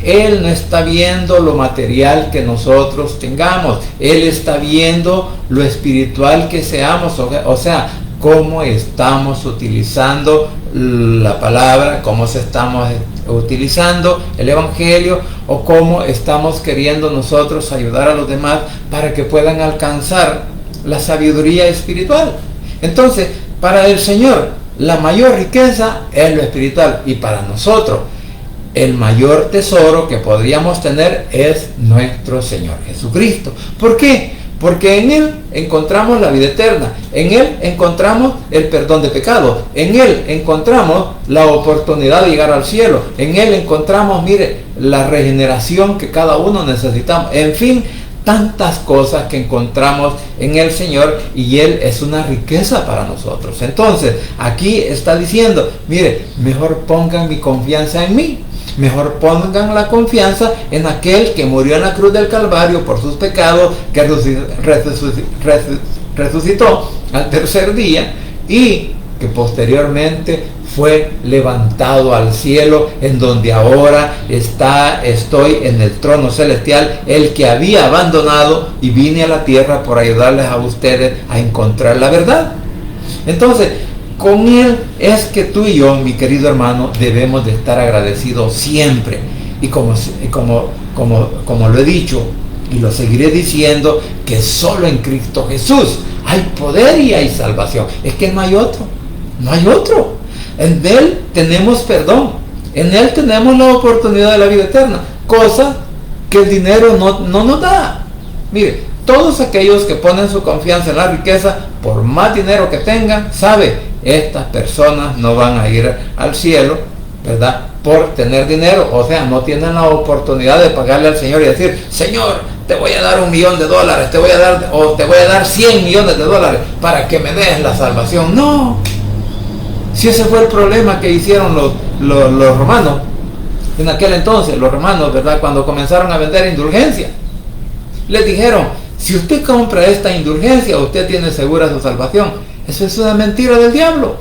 Él no está viendo lo material que nosotros tengamos. Él está viendo lo espiritual que seamos. O sea, cómo estamos utilizando la palabra, cómo estamos utilizando el evangelio, o cómo estamos queriendo nosotros ayudar a los demás para que puedan alcanzar la sabiduría espiritual. Entonces, para el Señor, la mayor riqueza es lo espiritual, y para nosotros el mayor tesoro que podríamos tener es nuestro Señor Jesucristo. ¿Por qué? Porque en Él encontramos la vida eterna, en Él encontramos el perdón de pecados, en Él encontramos la oportunidad de llegar al cielo, en Él encontramos, mire, la regeneración que cada uno necesitamos, en fin, tantas cosas que encontramos en el Señor, y Él es una riqueza para nosotros. Entonces, aquí está diciendo, mire, mejor pongan mi confianza en mí, mejor pongan la confianza en aquel que murió en la cruz del Calvario por sus pecados, que resucitó al tercer día y que posteriormente fue levantado al cielo, en donde ahora estoy en el trono celestial, el que había abandonado, y vine a la tierra por ayudarles a ustedes a encontrar la verdad. Entonces, con Él es que tú y yo, mi querido hermano, debemos de estar agradecidos siempre. Y como lo he dicho y lo seguiré diciendo, que solo en Cristo Jesús hay poder y hay salvación. Es que no hay otro, no hay otro. En Él tenemos perdón, en Él tenemos la oportunidad de la vida eterna, cosa que el dinero no nos da. Mire, todos aquellos que ponen su confianza en la riqueza, por más dinero que tengan, sabe, estas personas no van a ir al cielo, ¿verdad?, por tener dinero. O sea, no tienen la oportunidad de pagarle al Señor y decir, Señor, te voy a dar $1 millón, te voy a dar 100 millones de dólares para que me des la salvación. No. Si ese fue el problema que hicieron los romanos en aquel entonces, los romanos, ¿verdad?, cuando comenzaron a vender indulgencias, les dijeron, si usted compra esta indulgencia, usted tiene segura su salvación. Eso es una mentira del diablo.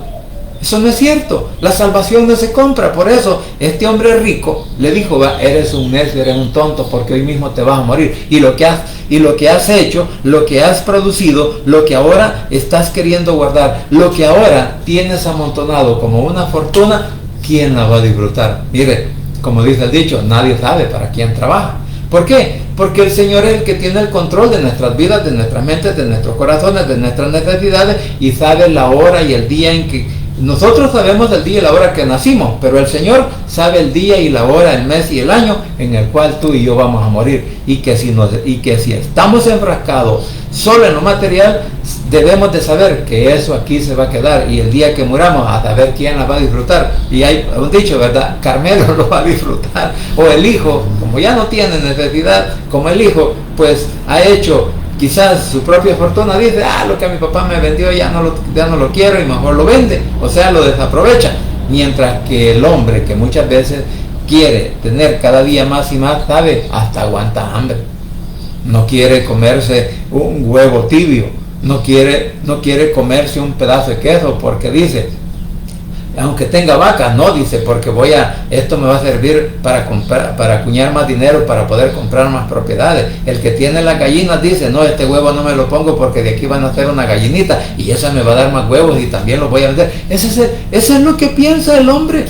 Eso no es cierto. La salvación no se compra. Por eso este hombre rico le dijo, eres un necio, eres un tonto, porque hoy mismo te vas a morir. Y lo que has hecho, lo que has producido, lo que ahora estás queriendo guardar, lo que ahora tienes amontonado como una fortuna, ¿quién la va a disfrutar? Mire, como dice el dicho, nadie sabe para quién trabaja. ¿Por qué? Porque el Señor es el que tiene el control de nuestras vidas, de nuestras mentes, de nuestros corazones, de nuestras necesidades, y sabe la hora y el día en que... Nosotros sabemos el día y la hora que nacimos, pero el Señor sabe el día y la hora, el mes y el año en el cual tú y yo vamos a morir. Y que si estamos enfrascados solo en lo material, debemos de saber que eso aquí se va a quedar, y el día que muramos, a saber quién la va a disfrutar. Y hay un dicho, ¿verdad? Carmelo lo va a disfrutar, o el hijo, como ya no tiene necesidad, como el hijo pues ha hecho quizás su propia fortuna, dice, lo que mi papá me vendió ya no lo quiero, y mejor lo vende, o sea, lo desaprovecha. Mientras que el hombre, que muchas veces quiere tener cada día más y más, sabe, hasta aguanta hambre, no quiere comerse un huevo tibio, no quiere comerse un pedazo de queso, porque dice, aunque tenga vacas, no, dice, porque esto me va a servir para comprar, para acuñar más dinero, para poder comprar más propiedades. El que tiene las gallinas dice, no, este huevo no me lo pongo porque de aquí van a hacer una gallinita y esa me va a dar más huevos y también los voy a vender. Eso es lo que piensa el hombre.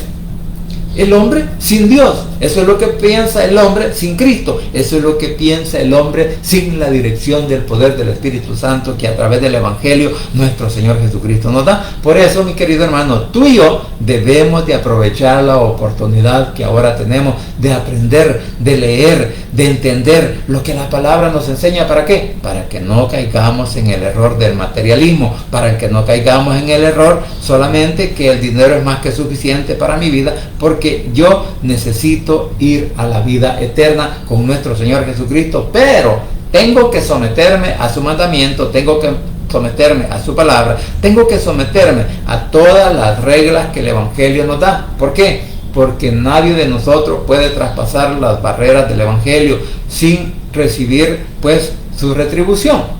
El hombre sin Dios, eso es lo que piensa el hombre sin Cristo, eso es lo que piensa el hombre sin la dirección del poder del Espíritu Santo que a través del Evangelio nuestro Señor Jesucristo nos da. Por eso, mi querido hermano, tú y yo debemos de aprovechar la oportunidad que ahora tenemos de aprender, de leer, de entender lo que la palabra nos enseña. ¿Para qué? Para que no caigamos en el error del materialismo, para que no caigamos en el error solamente que el dinero es más que suficiente para mi vida, porque yo necesito ir a la vida eterna con nuestro Señor Jesucristo, pero tengo que someterme a su mandamiento, tengo que someterme a su palabra, tengo que someterme a todas las reglas que el Evangelio nos da. ¿Por qué? Porque nadie de nosotros puede traspasar las barreras del Evangelio sin recibir pues su retribución.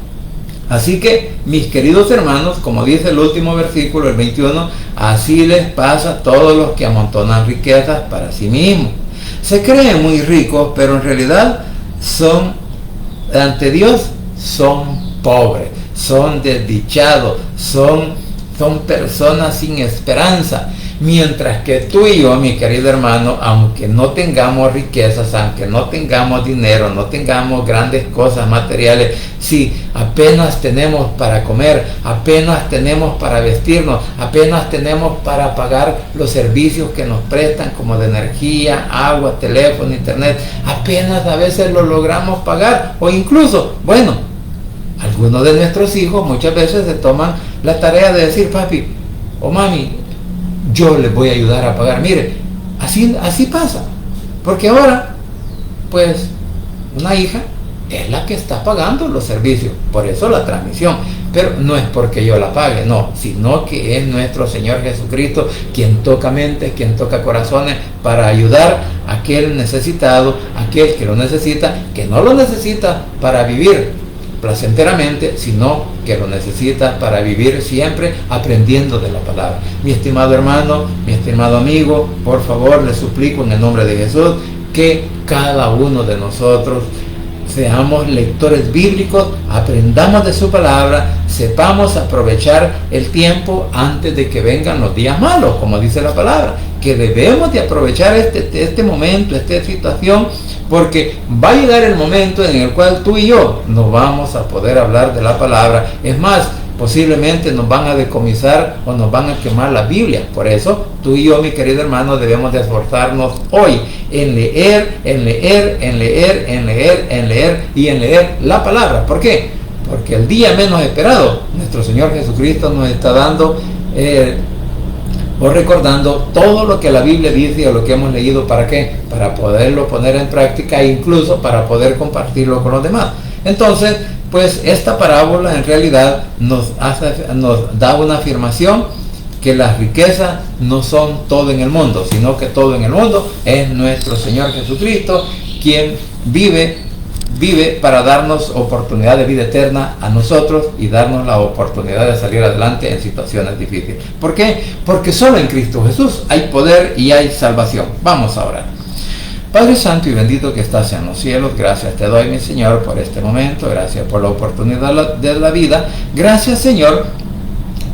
Así que, mis queridos hermanos, como dice el último versículo, el 21, así les pasa a todos los que amontonan riquezas para sí mismos. Se creen muy ricos, pero en realidad son, ante Dios, son pobres, son desdichados, son personas sin esperanza. Mientras que tú y yo, mi querido hermano, aunque no tengamos riquezas, aunque no tengamos dinero, no tengamos grandes cosas materiales, si apenas tenemos para comer, apenas tenemos para vestirnos, apenas tenemos para pagar los servicios que nos prestan como de energía, agua, teléfono, internet, apenas a veces lo logramos pagar, o incluso, bueno, algunos de nuestros hijos muchas veces se toman la tarea de decir, papi o mami, yo les voy a ayudar a pagar. Mire, así pasa, porque ahora pues una hija es la que está pagando los servicios, por eso la transmisión, pero no es porque yo la pague, no, sino que es nuestro Señor Jesucristo quien toca mentes, quien toca corazones para ayudar a aquel necesitado, aquel que lo necesita, que no lo necesita para vivir placenteramente, sino que lo necesita para vivir siempre aprendiendo de la palabra. Mi estimado hermano, mi estimado amigo, por favor, le suplico en el nombre de Jesús que cada uno de nosotros seamos lectores bíblicos, aprendamos de su palabra, sepamos aprovechar el tiempo antes de que vengan los días malos, como dice la palabra, que debemos de aprovechar este momento, esta situación, porque va a llegar el momento en el cual tú y yo no vamos a poder hablar de la palabra. Es más, posiblemente nos van a decomisar o nos van a quemar la Biblia. Por eso, tú y yo, mi querido hermano, debemos de esforzarnos hoy en leer y en leer la palabra. ¿Por qué? Porque el día menos esperado, nuestro Señor Jesucristo nos está dando o recordando todo lo que la Biblia dice o lo que hemos leído. ¿Para qué? Para poderlo poner en práctica e incluso para poder compartirlo con los demás. Entonces, pues esta parábola en realidad nos da una afirmación que las riquezas no son todo en el mundo, sino que todo en el mundo es nuestro Señor Jesucristo, quien vive para darnos oportunidad de vida eterna a nosotros y darnos la oportunidad de salir adelante en situaciones difíciles. ¿Por qué? Porque solo en Cristo Jesús hay poder y hay salvación. Vamos a orar. Padre Santo y bendito que estás en los cielos, gracias te doy, mi Señor, por este momento, gracias por la oportunidad de la vida, gracias, Señor,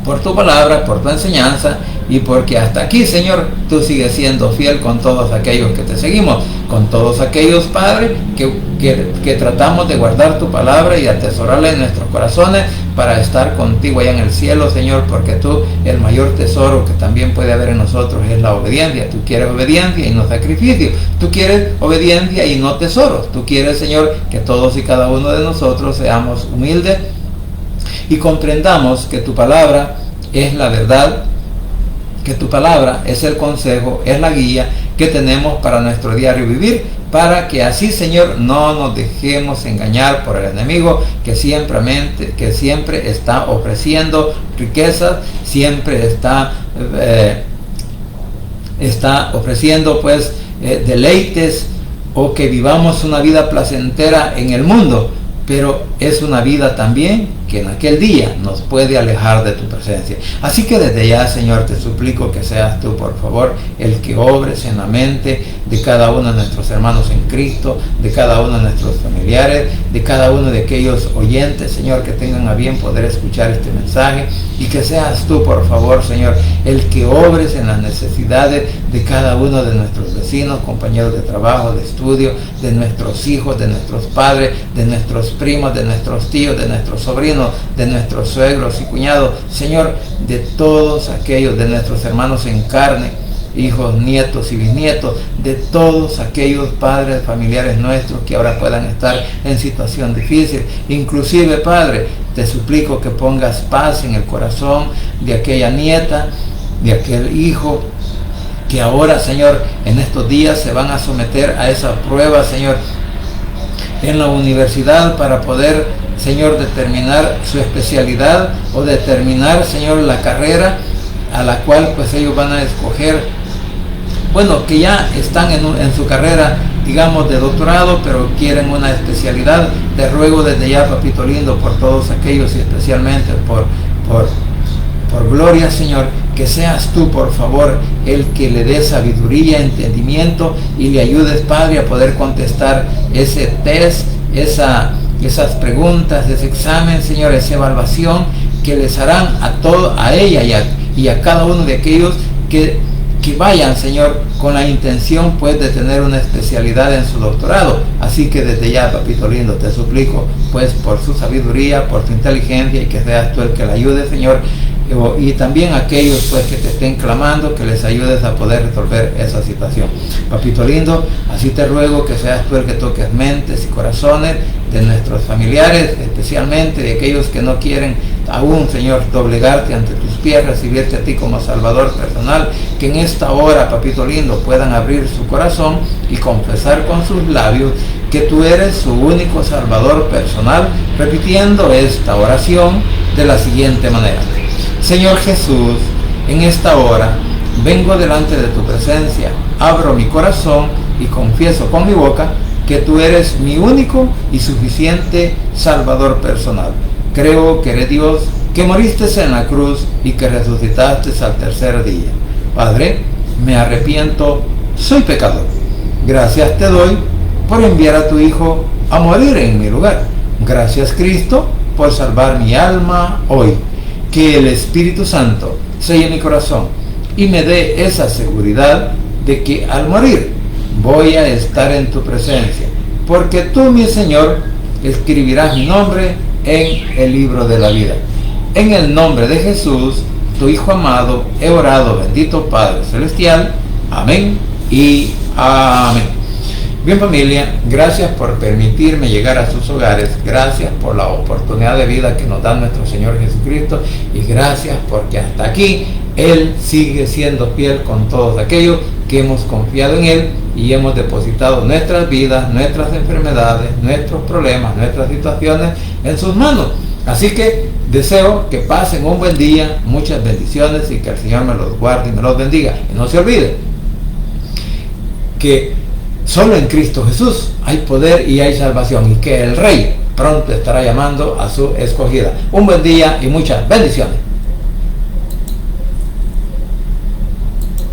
por tu palabra, por tu enseñanza, y porque hasta aquí, Señor, tú sigues siendo fiel con todos aquellos que te seguimos, con todos aquellos, Padre, que tratamos de guardar tu palabra y atesorarla en nuestros corazones para estar contigo allá en el cielo, Señor, porque tú, el mayor tesoro que también puede haber en nosotros es la obediencia. Tú quieres obediencia y no sacrificio, tú quieres obediencia y no tesoros, tú quieres, Señor, que todos y cada uno de nosotros seamos humildes y comprendamos que tu palabra es la verdad, que tu palabra es el consejo, es la guía que tenemos para nuestro diario vivir, para que así, Señor, no nos dejemos engañar por el enemigo que siempre está ofreciendo riquezas, siempre está ofreciendo pues deleites, o que vivamos una vida placentera en el mundo, pero es una vida también que en aquel día nos puede alejar de tu presencia. Así que desde ya, Señor, te suplico que seas tú, por favor, el que obres en la mente de cada uno de nuestros hermanos en Cristo, de cada uno de nuestros familiares, de cada uno de aquellos oyentes, Señor, que tengan a bien poder escuchar este mensaje, y que seas tú, por favor, Señor, el que obres en las necesidades de cada uno de nuestros vecinos, compañeros de trabajo, de estudio, de nuestros hijos, de nuestros padres, de nuestros primos, de nuestros tíos, de nuestros sobrinos, de nuestros suegros y cuñados, Señor, de todos aquellos de nuestros hermanos en carne, hijos, nietos y bisnietos, de todos aquellos padres, familiares nuestros que ahora puedan estar en situación difícil. Inclusive, Padre, te suplico que pongas paz en el corazón de aquella nieta, de aquel hijo, que ahora, Señor, en estos días se van a someter a esa prueba, Señor, en la universidad para poder, Señor, determinar su especialidad o determinar, Señor, la carrera a la cual pues ellos van a escoger. Bueno, que ya están en su carrera, digamos, de doctorado, pero quieren una especialidad. Te ruego desde ya, papito lindo, por todos aquellos y especialmente por Gloria, Señor, que seas tú, por favor, el que le dé sabiduría, entendimiento y le ayudes, Padre, a poder contestar ese test, esas preguntas, ese examen, Señor, esa evaluación que les harán a ella y a cada uno de aquellos que vayan, Señor, con la intención pues de tener una especialidad en su doctorado. Así que desde ya, papito lindo, te suplico pues por su sabiduría, por su inteligencia, y que seas tú el que la ayude, Señor, y también aquellos pues que te estén clamando, que les ayudes a poder resolver esa situación. Papito lindo, así te ruego que seas tú el que toques mentes y corazones de nuestros familiares, especialmente de aquellos que no quieren aún, Señor, doblegarte ante tus pies, recibirte a ti como Salvador personal, que en esta hora, papito lindo, puedan abrir su corazón y confesar con sus labios que tú eres su único Salvador personal, repitiendo esta oración de la siguiente manera: Señor Jesús, en esta hora vengo delante de tu presencia, abro mi corazón y confieso con mi boca que tú eres mi único y suficiente Salvador personal. Creo que eres Dios, que moriste en la cruz y que resucitaste al tercer día. Padre, me arrepiento, soy pecador. Gracias te doy por enviar a tu Hijo a morir en mi lugar. Gracias, Cristo, por salvar mi alma hoy. Que el Espíritu Santo selle mi corazón y me dé esa seguridad de que al morir voy a estar en tu presencia, porque tú, mi Señor, escribirás mi nombre en el libro de la vida. En el nombre de Jesús, tu Hijo amado, he orado, bendito Padre Celestial. Amén y amén. Bien, familia, gracias por permitirme llegar a sus hogares, gracias por la oportunidad de vida que nos da nuestro Señor Jesucristo, y gracias porque hasta aquí Él sigue siendo fiel con todos aquellos que hemos confiado en Él y hemos depositado nuestras vidas, nuestras enfermedades, nuestros problemas, nuestras situaciones en sus manos. Así que deseo que pasen un buen día, muchas bendiciones, y que el Señor me los guarde y me los bendiga. Y no se olvide que solo en Cristo Jesús hay poder y hay salvación, y que el Rey pronto estará llamando a su escogida. Un buen día y muchas bendiciones.